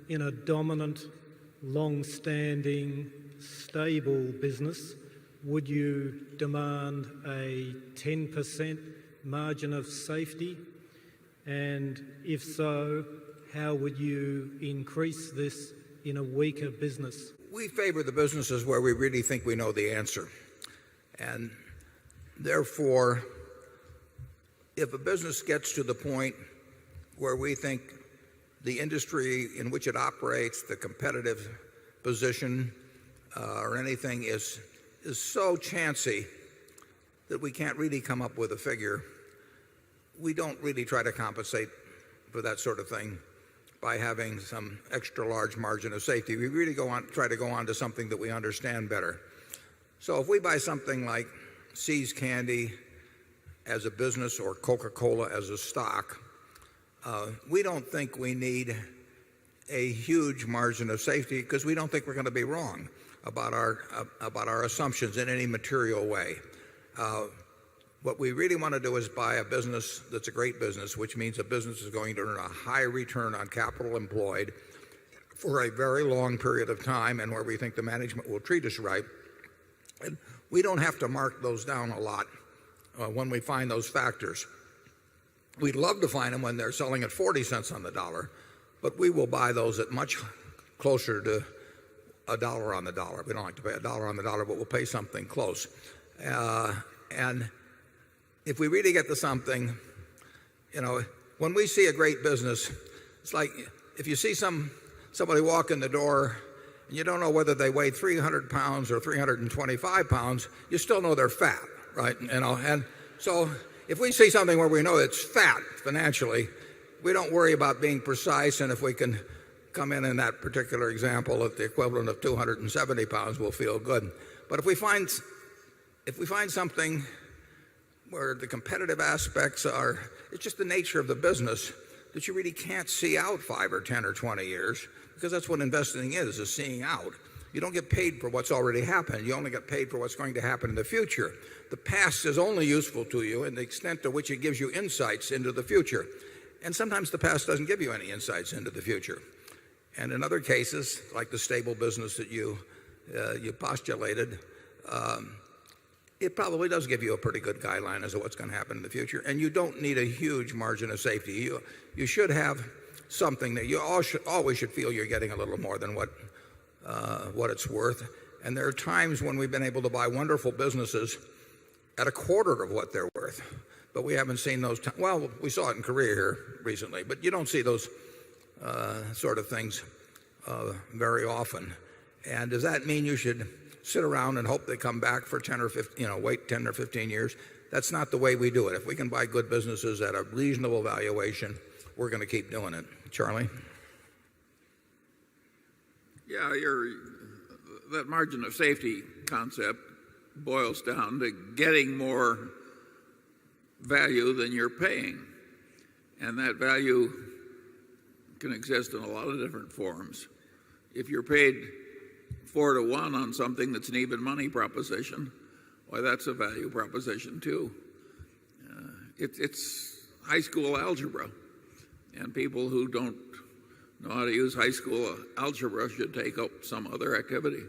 in a dominant, long-standing, stable business, would you demand a 10% margin of safety? And if so, how would you increase this in a weaker business? We favor the businesses where we really think we know the answer. And therefore, if a business gets to the point where we think the industry in which it operates, the competitive position, or anything is so chancy that we can't really come up with a figure, we don't really try to compensate for that sort of thing by having some extra large margin of safety. We really try to go on to something that we understand better. So if we buy something like See's Candy as a business or Coca-Cola as a stock, we don't think we need a huge margin of safety because we don't think we're going to be wrong about our assumptions in any material way. What we really want to do is buy a business that's a great business, which means a business is going to earn a high return on capital employed for a very long period of time and where we think the management will treat us right. And we don't have to mark those down a lot when we find those factors. We'd love to find them when they're selling at 40 cents on the dollar, but we will buy those at much closer to a dollar on the dollar. We don't like to pay a dollar on the dollar, but we'll pay something close. And if we really get to something, when we see a great business, it's like if you see somebody walk in the door and you don't know whether they weigh 300 pounds or 325 pounds, you still know they're fat, right? And so if we see something where we know it's fat financially, we don't worry about being precise, and if we can come in that particular example at the equivalent of 270 pounds, we'll feel good. But if we find something where the competitive aspects it's just the nature of the business that you really can't see out 5 or 10 or 20 years, because that's what investing is seeing out. You don't get paid for what's already happened. You only get paid for what's going to happen in the future. The past is only useful to you in the extent to which it gives you insights into the future. And sometimes the past doesn't give you any insights into the future. And in other cases, like the stable business that you postulated, it probably does give you a pretty good guideline as to what's going to happen in the future. And you don't need a huge margin of safety. You should have something that you always should feel you're getting a little more than what it's worth. And there are times when we've been able to buy wonderful businesses at a quarter of what they're worth. But we haven't seen those. Well, we saw it in Korea here recently, but you don't see those sort of things very often. And does that mean you should sit around and hope they come back for 10 or 15, wait 10 or 15 years? That's not the way we do it. If we can buy good businesses at a reasonable valuation, we're going to keep doing it. Charlie? Yeah, that margin of safety concept boils down to getting more value than you're paying. And that value can exist in a lot of different forms. If you're paid 4 to 1 on something that's an even money proposition, why, that's a value proposition too. It's high school algebra, and people who don't know how to use high school algebra should take up some other activity.